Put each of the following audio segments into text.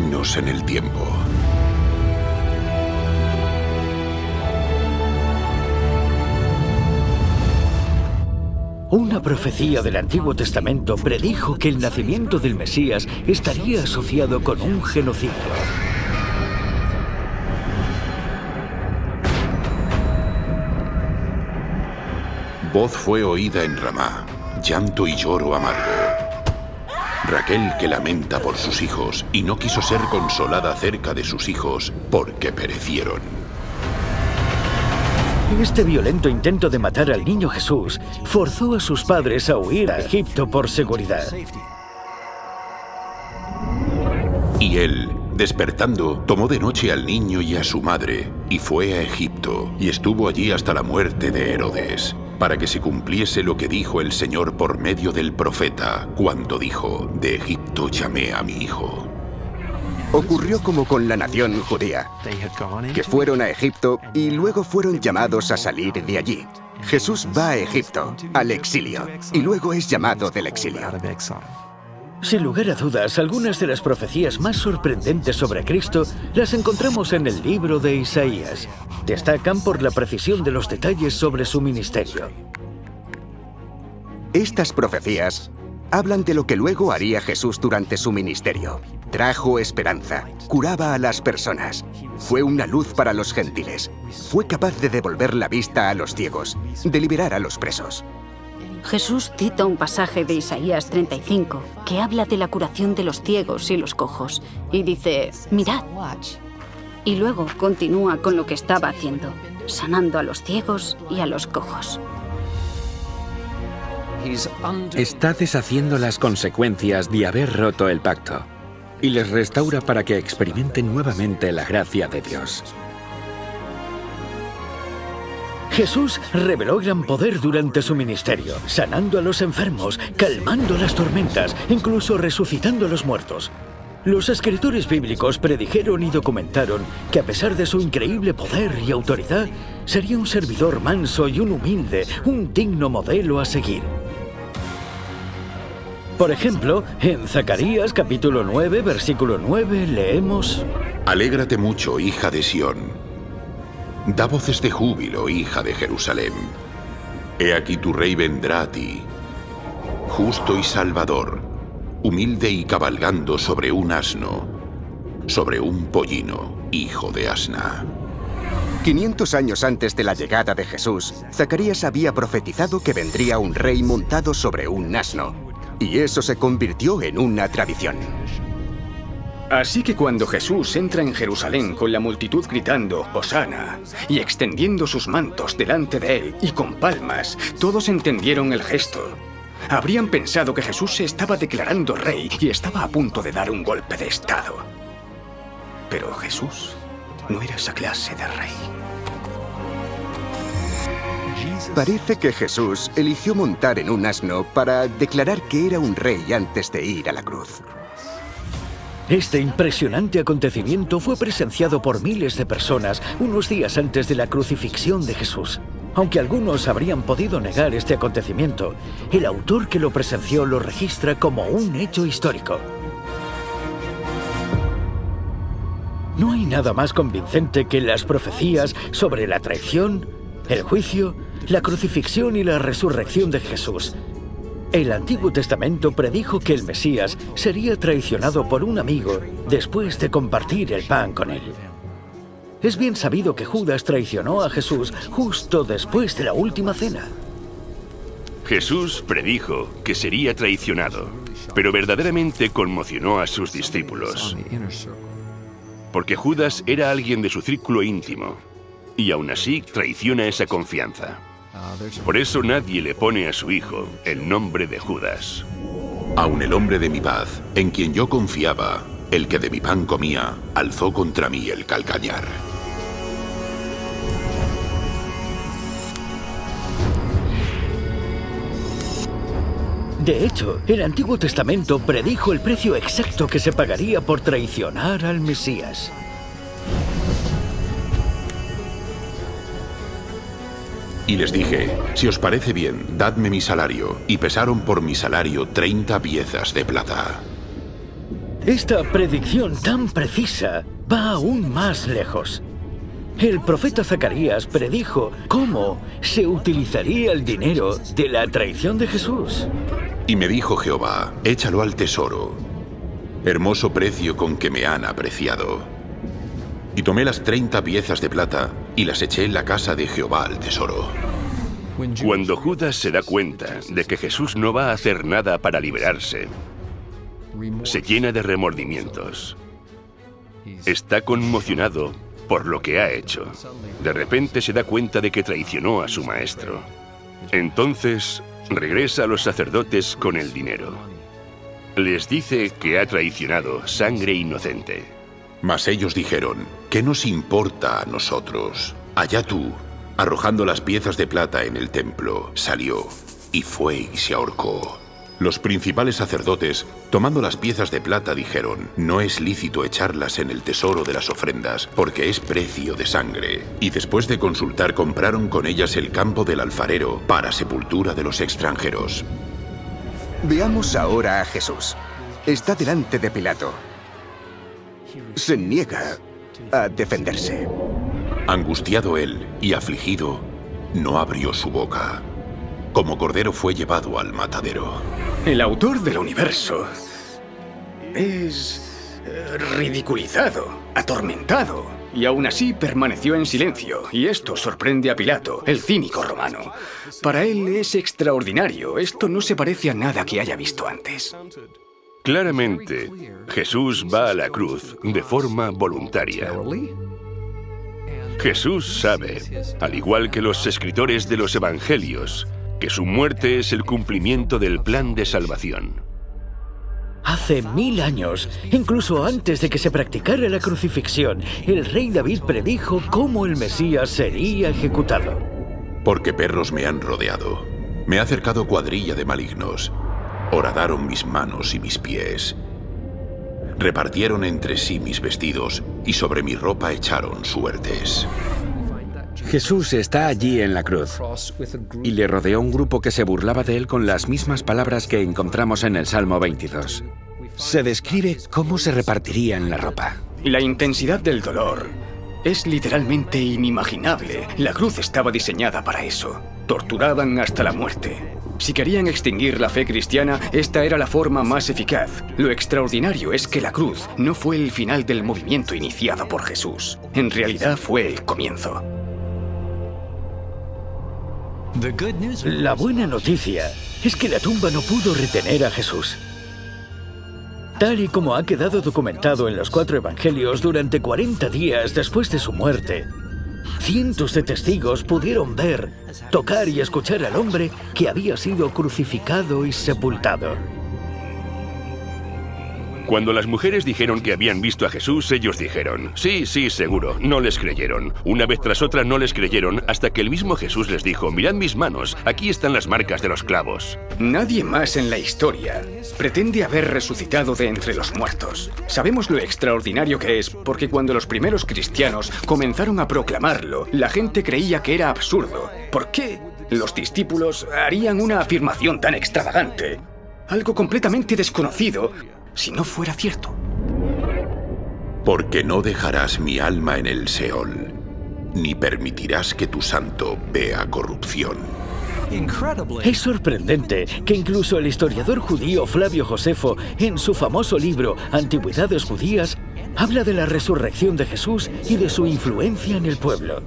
signos en el tiempo. Una profecía del Antiguo Testamento predijo que el nacimiento del Mesías estaría asociado con un genocidio. Voz fue oída en Ramá, llanto y lloro amargo. Raquel que lamenta por sus hijos y no quiso ser consolada acerca de sus hijos porque perecieron. Este violento intento de matar al niño Jesús forzó a sus padres a huir a Egipto por seguridad. Y él, despertando, tomó de noche al niño y a su madre, y fue a Egipto, y estuvo allí hasta la muerte de Herodes, para que se cumpliese lo que dijo el Señor por medio del profeta, cuando dijo: de Egipto llamé a mi hijo. Ocurrió como con la nación judía, que fueron a Egipto y luego fueron llamados a salir de allí. Jesús va a Egipto, al exilio, y luego es llamado del exilio. Sin lugar a dudas, algunas de las profecías más sorprendentes sobre Cristo las encontramos en el libro de Isaías. Destacan por la precisión de los detalles sobre su ministerio. Estas profecías hablan de lo que luego haría Jesús durante su ministerio. Trajo esperanza, curaba a las personas, fue una luz para los gentiles, fue capaz de devolver la vista a los ciegos, de liberar a los presos. Jesús cita un pasaje de Isaías 35 que habla de la curación de los ciegos y los cojos y dice: mirad. Y luego continúa con lo que estaba haciendo, sanando a los ciegos y a los cojos. Está deshaciendo las consecuencias de haber roto el pacto y les restaura para que experimenten nuevamente la gracia de Dios. Jesús reveló gran poder durante su ministerio, sanando a los enfermos, calmando las tormentas, incluso resucitando a los muertos. Los escritores bíblicos predijeron y documentaron que a pesar de su increíble poder y autoridad, sería un servidor manso y un humilde, un digno modelo a seguir. Por ejemplo, en Zacarías capítulo 9, versículo 9, leemos: Alégrate mucho, hija de Sión. Da voces de júbilo, hija de Jerusalén. He aquí tu rey vendrá a ti, justo y salvador, humilde y cabalgando sobre un asno, sobre un pollino, hijo de asna. 500 años antes de la llegada de Jesús, Zacarías había profetizado que vendría un rey montado sobre un asno, y eso se convirtió en una tradición. Así que cuando Jesús entra en Jerusalén con la multitud gritando «Hosana» y extendiendo sus mantos delante de él y con palmas, todos entendieron el gesto. Habrían pensado que Jesús se estaba declarando rey y estaba a punto de dar un golpe de estado. Pero Jesús no era esa clase de rey. Parece que Jesús eligió montar en un asno para declarar que era un rey antes de ir a la cruz. Este impresionante acontecimiento fue presenciado por miles de personas unos días antes de la crucifixión de Jesús. Aunque algunos habrían podido negar este acontecimiento, el autor que lo presenció lo registra como un hecho histórico. No hay nada más convincente que las profecías sobre la traición, el juicio, la crucifixión y la resurrección de Jesús. El Antiguo Testamento predijo que el Mesías sería traicionado por un amigo después de compartir el pan con él. Es bien sabido que Judas traicionó a Jesús justo después de la última cena. Jesús predijo que sería traicionado, pero verdaderamente conmocionó a sus discípulos. Porque Judas era alguien de su círculo íntimo, y aún así traiciona esa confianza. Por eso nadie le pone a su hijo el nombre de Judas. Aun el hombre de mi paz, en quien yo confiaba, el que de mi pan comía, alzó contra mí el calcañar. De hecho, el Antiguo Testamento predijo el precio exacto que se pagaría por traicionar al Mesías. Y les dije, si os parece bien, dadme mi salario. Y pesaron por mi salario 30 piezas de plata. Esta predicción tan precisa va aún más lejos. El profeta Zacarías predijo cómo se utilizaría el dinero de la traición de Jesús. Y me dijo Jehová, échalo al tesoro, hermoso precio con que me han apreciado. Y tomé las 30 piezas de plata y las eché en la casa de Jehová al tesoro. Cuando Judas se da cuenta de que Jesús no va a hacer nada para liberarse, se llena de remordimientos. Está conmocionado por lo que ha hecho. De repente se da cuenta de que traicionó a su maestro. Entonces regresa a los sacerdotes con el dinero. Les dice que ha traicionado sangre inocente. Mas ellos dijeron, ¿qué nos importa a nosotros? Allá tú, arrojando las piezas de plata en el templo, salió y fue y se ahorcó. Los principales sacerdotes, tomando las piezas de plata, dijeron, no es lícito echarlas en el tesoro de las ofrendas, porque es precio de sangre. Y después de consultar, compraron con ellas el campo del alfarero para sepultura de los extranjeros. Veamos ahora a Jesús. Está delante de Pilato. Se niega a defenderse. Angustiado él y afligido, no abrió su boca. Como cordero fue llevado al matadero. El autor del universo es ridiculizado, atormentado, y aún así permaneció en silencio, y esto sorprende a Pilato, el cínico romano. Para él es extraordinario, esto no se parece a nada que haya visto antes. Claramente, Jesús va a la cruz de forma voluntaria. Jesús sabe, al igual que los escritores de los evangelios, que su muerte es el cumplimiento del plan de salvación. Hace 1000 años, incluso antes de que se practicara la crucifixión, el rey David predijo cómo el Mesías sería ejecutado. Porque perros me han rodeado. Me ha acercado cuadrilla de malignos. Horadaron mis manos y mis pies. Repartieron entre sí mis vestidos y sobre mi ropa echaron suertes. Jesús está allí en la cruz y le rodeó un grupo que se burlaba de él con las mismas palabras que encontramos en el Salmo 22. Se describe cómo se repartirían la ropa. La intensidad del dolor es literalmente inimaginable. La cruz estaba diseñada para eso. Torturaban hasta la muerte. Si querían extinguir la fe cristiana, esta era la forma más eficaz. Lo extraordinario es que la cruz no fue el final del movimiento iniciado por Jesús. En realidad fue el comienzo. La buena noticia es que la tumba no pudo retener a Jesús. Tal y como ha quedado documentado en los 4 evangelios, durante 40 días después de su muerte, cientos de testigos pudieron ver, tocar y escuchar al hombre que había sido crucificado y sepultado. Cuando las mujeres dijeron que habían visto a Jesús, ellos dijeron, sí, seguro, no les creyeron. Una vez tras otra no les creyeron hasta que el mismo Jesús les dijo, mirad mis manos, aquí están las marcas de los clavos. Nadie más en la historia pretende haber resucitado de entre los muertos. Sabemos lo extraordinario que es porque cuando los primeros cristianos comenzaron a proclamarlo, la gente creía que era absurdo. ¿Por qué los discípulos harían una afirmación tan extravagante? Algo completamente desconocido, si no fuera cierto. Porque no dejarás mi alma en el Seol, ni permitirás que tu santo vea corrupción. Es sorprendente que incluso el historiador judío Flavio Josefo, en su famoso libro Antigüedades Judías, habla de la resurrección de Jesús y de su influencia en el pueblo.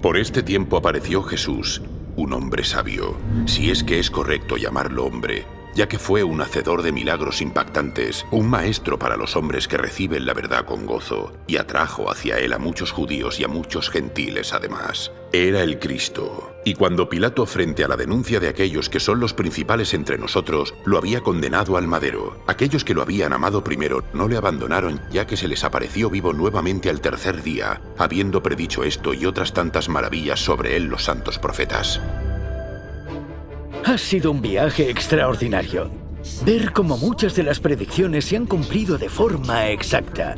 Por este tiempo apareció Jesús, un hombre sabio, si es que es correcto llamarlo hombre, ya que fue un hacedor de milagros impactantes, un maestro para los hombres que reciben la verdad con gozo, y atrajo hacia él a muchos judíos y a muchos gentiles además. Era el Cristo, y cuando Pilato, frente a la denuncia de aquellos que son los principales entre nosotros, lo había condenado al madero, aquellos que lo habían amado primero no le abandonaron, ya que se les apareció vivo nuevamente al tercer día, habiendo predicho esto y otras tantas maravillas sobre él los santos profetas. Ha sido un viaje extraordinario. Ver cómo muchas de las predicciones se han cumplido de forma exacta.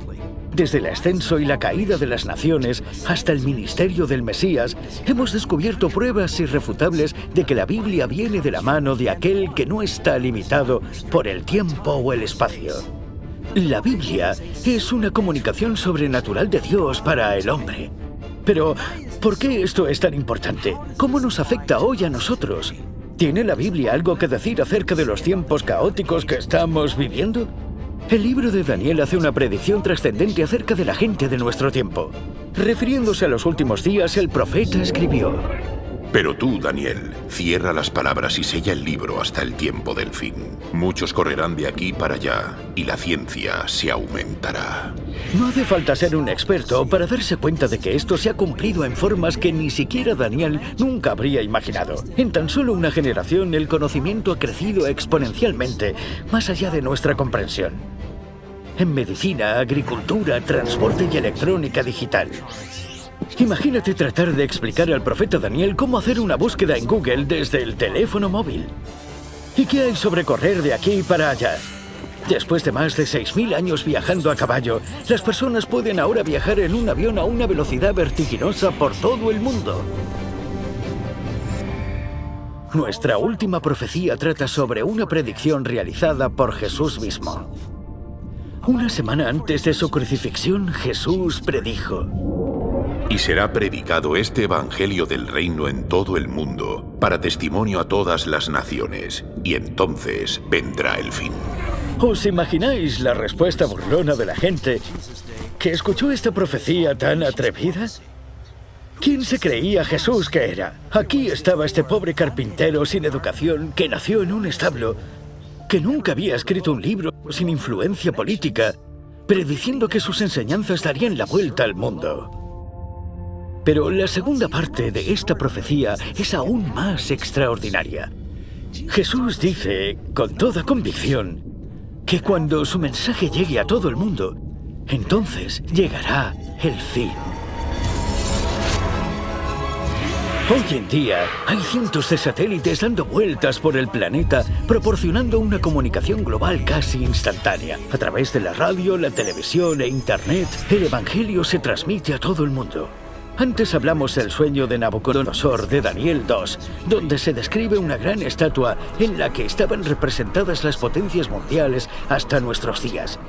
Desde el ascenso y la caída de las naciones hasta el ministerio del Mesías, hemos descubierto pruebas irrefutables de que la Biblia viene de la mano de aquel que no está limitado por el tiempo o el espacio. La Biblia es una comunicación sobrenatural de Dios para el hombre. Pero, ¿por qué esto es tan importante? ¿Cómo nos afecta hoy a nosotros? ¿Tiene la Biblia algo que decir acerca de los tiempos caóticos que estamos viviendo? El libro de Daniel hace una predicción trascendente acerca de la gente de nuestro tiempo. Refiriéndose a los últimos días, el profeta escribió: Pero tú, Daniel, cierra las palabras y sella el libro hasta el tiempo del fin. Muchos correrán de aquí para allá y la ciencia se aumentará. No hace falta ser un experto para darse cuenta de que esto se ha cumplido en formas que ni siquiera Daniel nunca habría imaginado. En tan solo una generación, el conocimiento ha crecido exponencialmente, más allá de nuestra comprensión. En medicina, agricultura, transporte y electrónica digital. Imagínate tratar de explicar al profeta Daniel cómo hacer una búsqueda en Google desde el teléfono móvil. ¿Y qué hay sobre correr de aquí para allá? Después de más de 6.000 años viajando a caballo, las personas pueden ahora viajar en un avión a una velocidad vertiginosa por todo el mundo. Nuestra última profecía trata sobre una predicción realizada por Jesús mismo. Una semana antes de su crucifixión, Jesús predijo: Y será predicado este evangelio del reino en todo el mundo, para testimonio a todas las naciones, y entonces vendrá el fin. ¿Os imagináis la respuesta burlona de la gente que escuchó esta profecía tan atrevida? ¿Quién se creía Jesús que era? Aquí estaba este pobre carpintero sin educación que nació en un establo, que nunca había escrito un libro sin influencia política, prediciendo que sus enseñanzas darían la vuelta al mundo. Pero la segunda parte de esta profecía es aún más extraordinaria. Jesús dice, con toda convicción, que cuando su mensaje llegue a todo el mundo, entonces llegará el fin. Hoy en día hay cientos de satélites dando vueltas por el planeta, proporcionando una comunicación global casi instantánea. A través de la radio, la televisión e Internet, el Evangelio se transmite a todo el mundo. Antes hablamos del sueño de Nabucodonosor de Daniel 2, donde se describe una gran estatua en la que estaban representadas las potencias mundiales hasta nuestros días.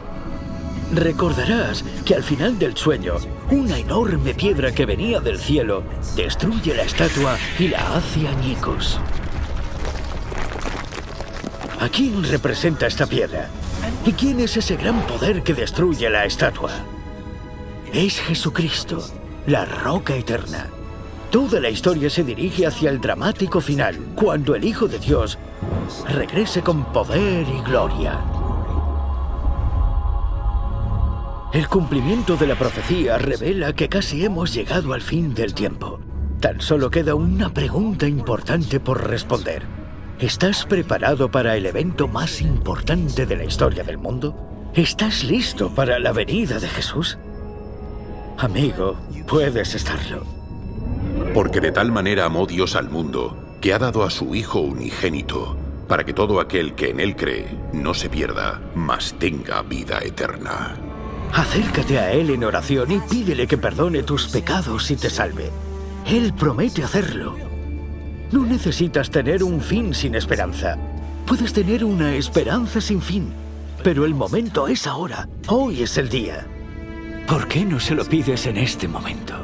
Recordarás que al final del sueño, una enorme piedra que venía del cielo destruye la estatua y la hace añicos. ¿A quién representa esta piedra? ¿Y quién es ese gran poder que destruye la estatua? Es Jesucristo, la roca eterna. Toda la historia se dirige hacia el dramático final, cuando el Hijo de Dios regrese con poder y gloria. El cumplimiento de la profecía revela que casi hemos llegado al fin del tiempo. Tan solo queda una pregunta importante por responder. ¿Estás preparado para el evento más importante de la historia del mundo? ¿Estás listo para la venida de Jesús? Amigo, puedes estarlo. Porque de tal manera amó Dios al mundo, que ha dado a su Hijo unigénito, para que todo aquel que en Él cree no se pierda, mas tenga vida eterna. Acércate a Él en oración y pídele que perdone tus pecados y te salve. Él promete hacerlo. No necesitas tener un fin sin esperanza. Puedes tener una esperanza sin fin. Pero el momento es ahora. Hoy es el día. ¿Por qué no se lo pides en este momento?